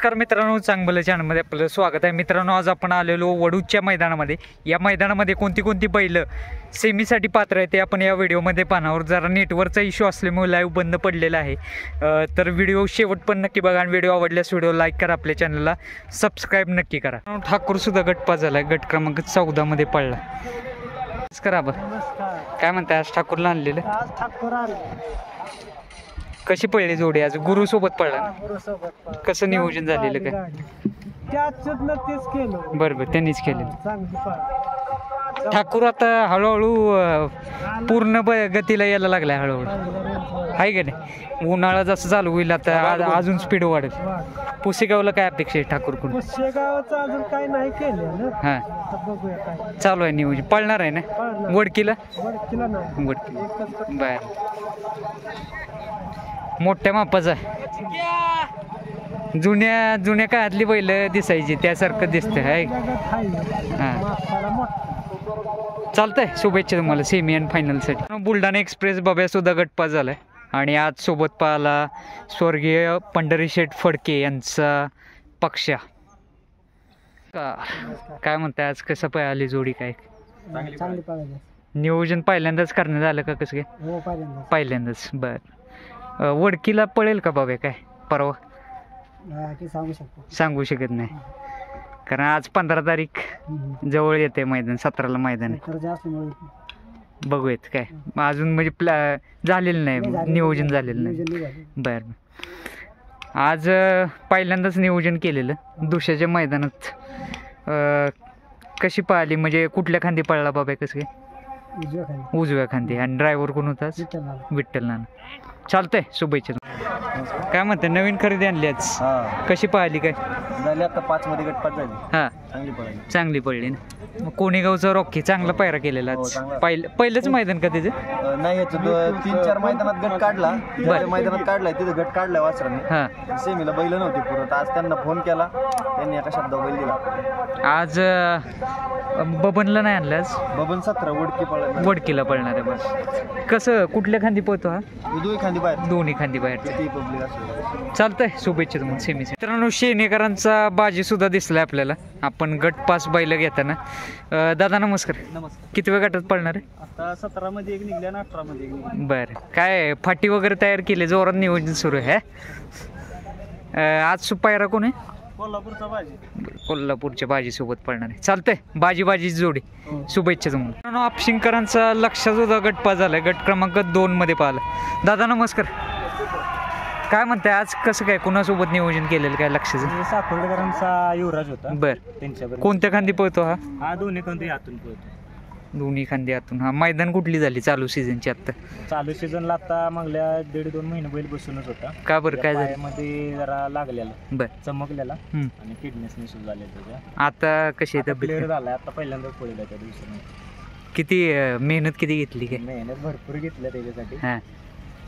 नमस्कार मित्रांनो, चांगलं चॅनलमध्ये आपलं स्वागत आहे. मित्रांनो, आज आपण आलेलो वडूच्या मैदानामध्ये. या मैदानामध्ये कोणती बैल सेमीसाठी पात्र आहे ते आपण या व्हिडिओमध्ये पाहणार. जरा नेटवर्कचा इश्यू असल्यामुळे लाईव्ह बंद पडलेला आहे, तर व्हिडिओ शेवट पण नक्की बघा आणि व्हिडिओ आवडल्यास व्हिडिओ लाईक करा, आपल्या चॅनलला सबस्क्राईब नक्की करा. ठाकूर सुद्धा गटपास झाला आहे, गट क्रमांक 14 मध्ये पडला. नमस्कार आबा, काय म्हणताय? आज ठाकूरला आणलेलं. कशी पडली जोडी? आज गुरु सोबत पडला. कसं नियोजन झालेलं काय? बरोबर, त्यांनीच केलं. ठाकूर आता हळूहळू पूर्ण गतीला यायला लागलाय, हळूहळू आहे का नाही? उन्हाळा जसं चालू होईल आता अजून स्पीड वाढेल. पुसेगावला काय अपेक्षा आहे ठाकूरकडून? हां, चालू आहे नियोजन. पळणार आहे ना वडकीला? वडकी बर, मोठ्या मापाचा. जुन्या काळातली बैल दिसायची त्यासारखं दिसतंय. आहे हां, चालतंय. शुभेच्छा तुम्हाला सेमी अँड फायनलसाठी. बुलढाणा एक्सप्रेस बाब्या सुद्धा गटपास झालाय आणि आज सोबत पाहला स्वर्गीय पंढरीशेठ फडके यांचा पक्षा. काय म्हणताय? आज कसं पळाली जोडी? काय नियोजन पहिल्यांदाच करण्यात आलं का? कसं काय? पहिल्यांदाच. बर, वडकीला पळेल का बाबा? काय परवा सांगू शकत नाही, कारण आज 15 तारीख जवळ येते. मैदान 17ला मैदान बघूयात. काय अजून म्हणजे झालेलं नाही, नियोजन झालेलं नाही. बरं, आज पहिल्यांदाच नियोजन केलेलं दुसऱ्याच्या मैदानात. कशी पाहिली म्हणजे कुठल्या खांदी पळला बाबा? कसं काय? उजव्या खांदी. आणि ड्रायव्हर कोण होताच? विठ्ठल नाना. चालतंय, शुभेच्छा. काय म्हणते? नवीन खरेदी आणली आज, कशी पाहिली? काय झाली? आता 5 मध्ये गटपास झाली. हा, चांगली पडली ना. मग कोणेगावचा रॉकी चांगला पायरा केलेला आज. पहिलंच मैदान का त्याचं? नाही, याचं 3-4 मैदानात गट काढला. मैदानात काढलाय तिथे गट काढलाय वासरांनी. हा, सेमीला बैल नव्हती पुरत. आज त्यांना फोन केला, त्यांनी एका शब्दावर बैल दिला. आज बबनला नाही आणलं. आज बबन 17 वडकीला पळणार आहे. बस, कसं कुठल्या खांदी पळतो हा? दोन्ही खांदी बाहेर. दोन्ही खांदी बाहेर. पब्लिक. चालतंय, शुभेच्छा तुम्हाला सेमी. मित्रांनो, शेणेकरांचा बाजी सुद्धा दिसलाय आपल्याला. आपण गट पास बैल घेताना. दादा नमस्कार. नमस्कार. किती वेळ गटात पळणार आहे? आता 17 मध्ये एक निघल्या आणि 18 मध्ये एक निघल्या. बरं, काय फाटी वगैरे तयार केले? जोरात नियोजन सुरू आहे. आज पायरा कोण आहे? कोल्हापूरचा बाजी. कोल्हापूरच्या बाजी सोबत पळणार आहे. चालतंय, बाजी जोडी. शुभेच्छा तुम्हाला. आपशिंकरांचा लक्ष सुद्धा गटपास झालाय, गट क्रमांक 2 मध्ये पाहिला. दादा नमस्कार, काय म्हणताय? आज कसं काय कुणासोबत नियोजन केलेलं काय लक्षाचं? सातोडकरांचा युवराज होता. बर, त्यांच्याबरोबर. कोणत्या खांदी पळतो हा? हा, दोन्ही खांदी आतून पळतो. दोन्ही खांदी आतून. हा, मैदान कुठली झाली चालू सीझनची? आता चालू सीझनला आता मागल्या 1.5-2 महिने बैल बसूनच होता. का बरं, काय झालं? मध्ये जरा लागलेला, बर, चमकलेला आणि किडनेस निसून झाले त्याच्या. आता कशी आहे तब्येत? क्लिअर झालाय. आता पहिल्यांदा पळेल त्या दिवसाने. किती मेहनत किती घेतली? काय मेहनत भरपूर घेतल्या त्याच्यासाठी. हा,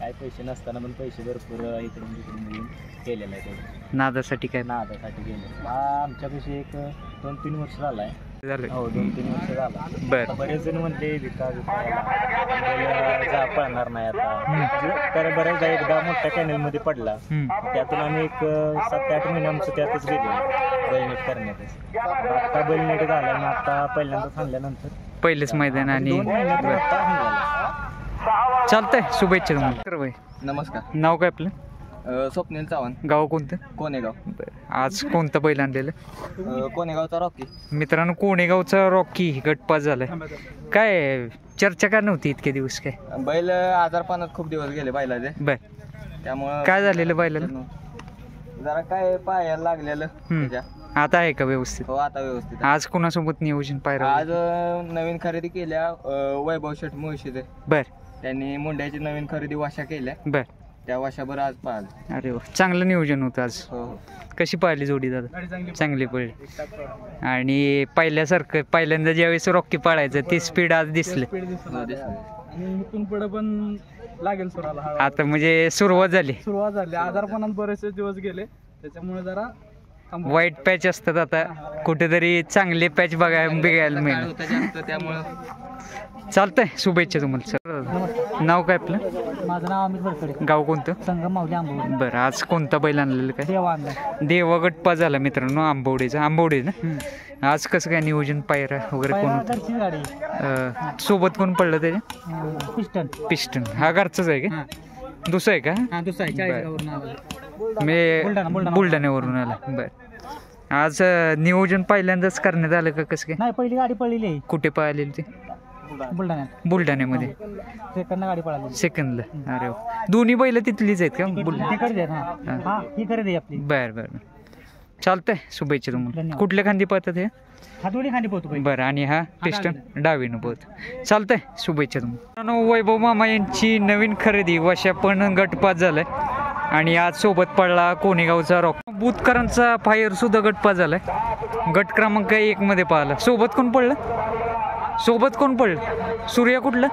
काय पैसे नसताना पण पैसे भरपूर इकडून तिकडून मिळून केलेलं आहे त्याचं. नादासाठी काय? नादासाठी केलं. हा, आमच्यापाशी एक 2-3 वर्ष झालाय. झालं. हो, 2-3 वर्ष झाला. बर, बरेच जण म्हणते पळणार नाही आता. तर बऱ्याचदा एकदा मोठ्या कॅनल मध्ये पडला, त्यातून आम्ही एक 7-8 महिने आमचं त्यातच गेलो बैलनेट करण्यातच. आता बैलनेट झाला आणि आता पहिल्यांदा थांबल्यानंतर पहिलेच मैदान आणि 2 महिन्यात आता थांबला. चालतंय, शुभेच्छा तुम्हाला. नमस्कार. नाव काय आपलं? स्वप्नील चव्हाण. गाव कोणतं? कोणेगाव. आज कोणतं बैल आणलेलं? कोणेगावचा रॉकी. मित्रांनो, कोणेगावचा रॉकी गटपास झालाय. काय चर्चा का नव्हती इतके दिवस? काय बैल आजारपणात खूप दिवस गेले बैलाचे. बर, त्यामुळं काय झालेलं बैलाला? जरा काय पायाला लागलेलं त्याच्या. आता आहे का व्यवस्थित? हो, आता व्यवस्थित. आज कोणासोबत नियोजन पाहिलं? आज नवीन खरेदी केल्या वैभव शेठ मुळशीचे. बर, त्यांनी मुंड्याची नवीन खरेदी वाशा केल्या. बर, त्या वाशाभर आज पाहिलं. अरे वा, चांगलं नियोजन होतं आज. हो हो. कशी पाहिली जोडी दादा? चांगली पडली. आणि पहिल्यांदा ज्यावेळेस रॉकी पाळायचं ते स्पीड आज दिसलं. इथून पुढे पण लागेल सुराला. आता म्हणजे सुरुवात झाली. आजारपणात बरेचसे दिवस गेले, त्याच्यामुळे जरा वाईट पॅच असतात. आता कुठेतरी चांगले पॅच बघायला मिळेल. त्यामुळे चालतंय, शुभेच्छा तुम्हाला. सर नाव काय आपलं? माझं नाव अमित बरकडे, गाव कोणतं? संगम माऊली आंबोली. बरं, आज कोणता बैल आणलेलं काय? देवा आणला. देवा गटपा झाला मित्रांनो, आंबवडे ना. आज कसं काय नियोजन, पायरा वगैरे कोण पहिला होतं? घरची गाडी, सोबत कोण पडलं त्याच्या? पिस्टन. पिस्टन हा घरचाच आहे का? दुसरा आहे का? हा, दुसरा आहे, चाळीसगाववरून आला. मी बुलढाण्यावरून आला. बरं, आज नियोजन पहिल्यांदाच करण्यात आलं का कसं काय? नाही, पहिली गाडी पळलेली आहे कुठे पाहिलेली ते? बुलढाण्यात. बुलढाण्यामध्ये सेकंड गाडी पळाली. सेकंदला. अरे वा. दोन्ही बैल तिथलीच आहेत का? ती खरेदी आहे. हा हा, ही खरेदी आहे आपली. बरं चालतंय, शुभेच्छा तुम्हाला. धन्यवाद. कुठल्या खांदी पाहतात हे? हा दोन्ही खांदी पोहतो पहिली. बरं, आणि हा पिस्टन डावीनं पोहत. चालतंय, शुभेच्छा तुम्हाला. वैभव मामा यांची नवीन खरेदी वशा पण गटपात झालाय आणि आज सोबत पडला कोणेगावचा रॉक. बुतकरांचा फायर सुद्धा गटपात झालाय. गट क्रमांक 1 मध्ये पाहिला. सोबत कोण पडलं? सूर्या कुठला?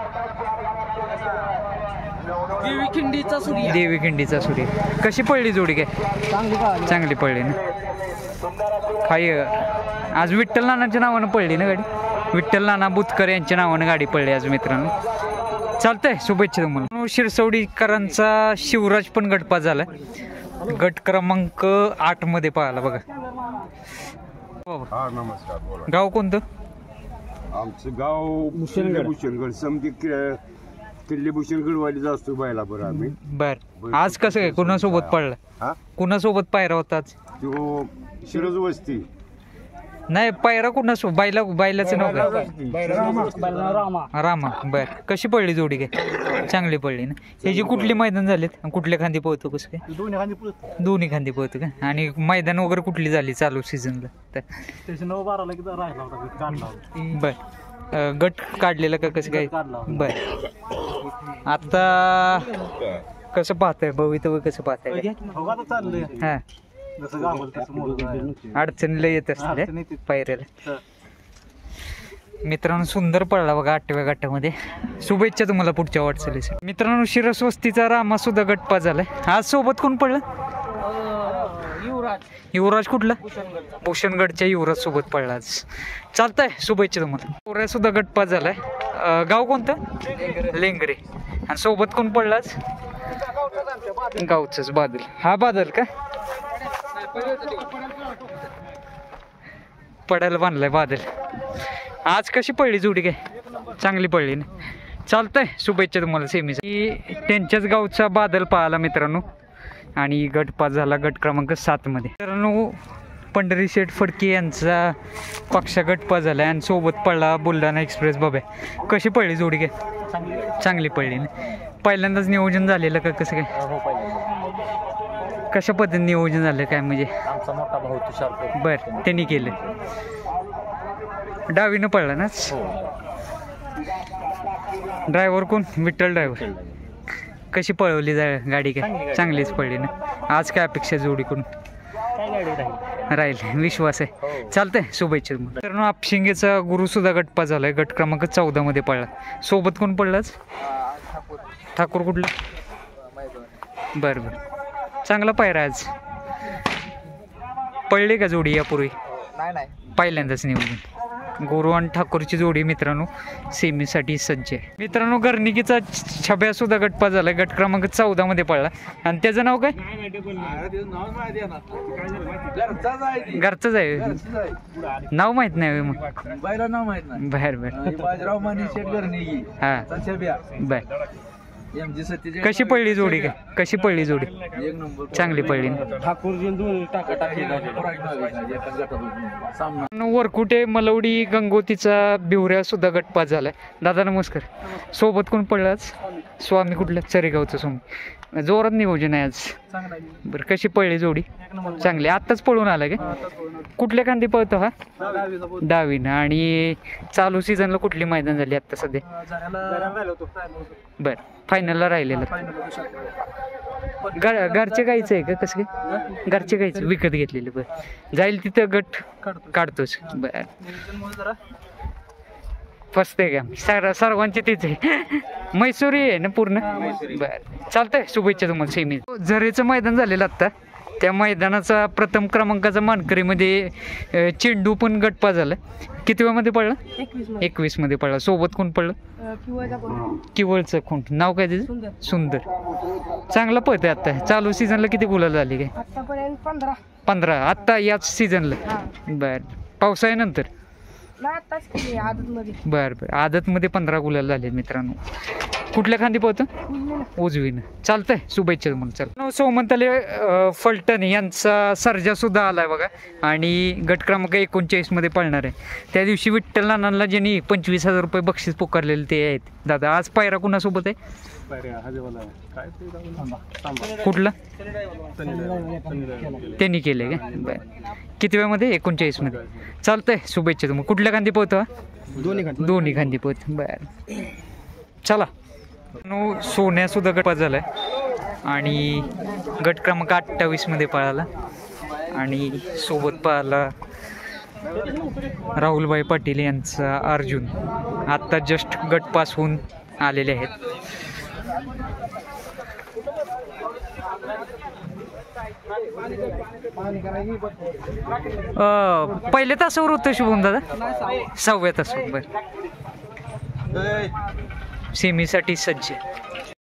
देवी खिंडीचा सूर्य. कशी पडली जोडी काय? चांगली पळाली. चांगली पडली ना. आज विठ्ठल नानाच्या नावानं पडली ना गाडी. विठ्ठल नाना बुतकर यांच्या नावानं गाडी पडली आज मित्रांनो. चालतंय, शुभेच्छा तुम्हाला. शिरसवडीकरांचा शिवराज पण गटपात झाला. गट क्रमांक 8 मध्ये पाहिला बघा. हा नमस्कार, बोला. गाव कोणतं? आमचं गाव भूषणगड समधी किल्ले भूषणगडवाडीचा असतो बैला बरं आम्ही. बर, आज कसं काय, कुणासोबत पडला? हा कुणासोबत पायरा होता आज? तो शिरज वस्ती नाही, पायरा कुणासोबत? बैलाचं नाव काय? रामा. रामा. बर, कशी पडली जोडी काय? चांगली पडली ना. ह्याची कुठली मैदान झालीत? कुठल्या खांदी पोहतो कसं काय? दोन्ही खांदी पळतो. दोन्ही खांदी पोहतो का? आणि मैदान वगैरे कुठली झाली चालू सीझनला? स्टेशन 9-12 की राहिला होता, काढला होता. बर, गट काढलेला का कसं काय? काढला. बर, आता कसं पाहताय भवितव्य, कसं पाहताय? हो, आता चाललंय हा, जसं गावाला तसं मोडून. अडचणीला येत असते अडचण येते. पायऱ्याला. मित्रांनो, सुंदर पडला बघा 8व्या गटामध्ये. शुभेच्छा तुम्हाला पुढच्या वाटचालीसाठी. मित्रांनो, शिरसवस्तीचा रामा सुद्धा गटपात झालाय. आज सोबत कोण पडलं? युवराज कुठला? भूषणगडच्या युवराज सोबत पडला आज. चालतंय, शुभेच्छा तुम्हाला. पोऱ्या सुद्धा गटपात झालाय. गाव कोणतं? लेंगरे. आणि सोबत कोण पडला आज? गावचंच बादल. हा बादल का? पडायला बांधलाय बादल. आज कशी पडली जोडी काय? चांगली पडली ना. चालतंय, शुभेच्छा तुम्हाला सेमीसाठी. त्यांच्याच गावचा बादल पाहिला मित्रांनो आणि गट पास झाला गट क्रमांक 7 मध्ये. मित्रांनो, पंढरी शेठ फडके यांचा पक्षा गट पास झाला आणि सोबत पडला बुलढाणा एक्सप्रेस बाबा. कशी पडली जोडी काय? चांगली पडली ना. पहिल्यांदाच नियोजन झालेलं का कसं काय? कशा पद्धतीने नियोजन झालं काय म्हणजे? आमचा मोठा भाऊ तुषार बरं, त्यांनी केलं. डावीनं पडला ना. ड्रायव्हर कोण? विठ्ठल ड्रायव्हर. कशी पळवली गाडी काय? चांगलीच पडली ना. आज काय अपेक्षा जोडीकडून? राहील, विश्वास आहे. चालतंय, शुभेच्छा. तर आपशिंगेचा गुरु सुद्धा गटपा झालाय. गट क्रमांक 14 मध्ये पडला. सोबत कोण पडलाच? ठाकूर कुठला? बरं, चांगला पायरा आज. पडली का जोडी यापूर्वी? नाही, पहिल्यांदाच निवडून. गुरु आणि ठाकूरची जोडी मित्रांनो सेमीसाठी सज्ज आहे. मित्रांनो, गर्निकीचा छब्या सुद्धा गटपा झाला. गट क्रमांक 14 मध्ये पडला. आणि त्याचं नाव काय? घरचंच आहे. नाव माहित नाही मग? नाव माहित नाही. बाहेर बाजीराव माने शेट गर्निकी. हा, बर. कशी पडली जोडी काय? कशी पडली जोडी? एक नंबर. चांगली पडली. वरकुटे मलवडी गंगोतीचा बिवऱ्या सुद्धा गटपात झालाय. दादा नमस्कार. सोबत कोण पडलाच? स्वामी कुठल्या? चरेगावचं स्वामी. जोरात नियोजन आहे आज. बरं, कशी पडली जोडी? चांगली. आत्ताच पळून आला का? कुठल्या खांदी पळतो हा? डावीनं. आणि चालू सीझनला कुठली मैदान झाली आता सध्या? बर, फायनलला राहिलेलं. घरचे गायचं आहे का कसं काय? घरचे गायचं विकत घेतलेलं. बरं, जाईल तिथं गट काढतोच. बरं, फसते का? सर्वांची तीच आहे. मैसुरी आहे ना पूर्ण? बरं, चालतंय, शुभेच्छा तुम्हाला सेमी. झरेचं मैदान झालेलं आत्ता. त्या मैदानाचा प्रथम क्रमांकाचा मानकरीमध्ये चेंडू पण गटपा झाला. किती वेळामध्ये पडला? 21 मध्ये पडला. सोबत कोण पडलं? किवळचं कोण, नाव काय त्याचं? सुंदर. चांगला पळतंय आता. चालू सीझनला किती गुलाल झाली काय? आतापर्यंत 15. आत्ता याच सीझनला? बर. पावसाळ्यानंतर? आताच केली आदतमध्ये. बरं. आदतमध्ये 15 गुलाल झाले मित्रांनो. कुठल्या खांदी पोहतं? उजवीनं. चालतंय, शुभेच्छा तुम्हाला. चल, सोमंतले फलटण यांचा सर्जा सुद्धा आलाय बघा आणि गट क्रमांक 39 मध्ये पळणार आहे. त्या दिवशी विठ्ठल नानांना ज्यांनी 25,000 रुपये बक्षीस पुकारलेले ते आहेत. दादा, आज पायरा कुणासोबत आहे? कुठला? त्यांनी केलंय का? बरं. किती वेळामध्ये? 39 मध्ये. चालतंय, शुभेच्छा तुम्हाला. कुठल्या खांदी पोहतो? दोन्ही खांदी पोहत. बरं, चला. सोन्या सुद्धा गटपास झालाय आणि गट क्रमांक 28 मध्ये पळाला आणि सोबत पळाला राहुलभाई पाटील यांचा अर्जुन. आत्ता जस्ट गट पास होऊन आलेले आहेत. पहिल्या तासावर होतं शुभम दादा? 6व्या तासावर. बरं. सेमीसाठी सज्ज.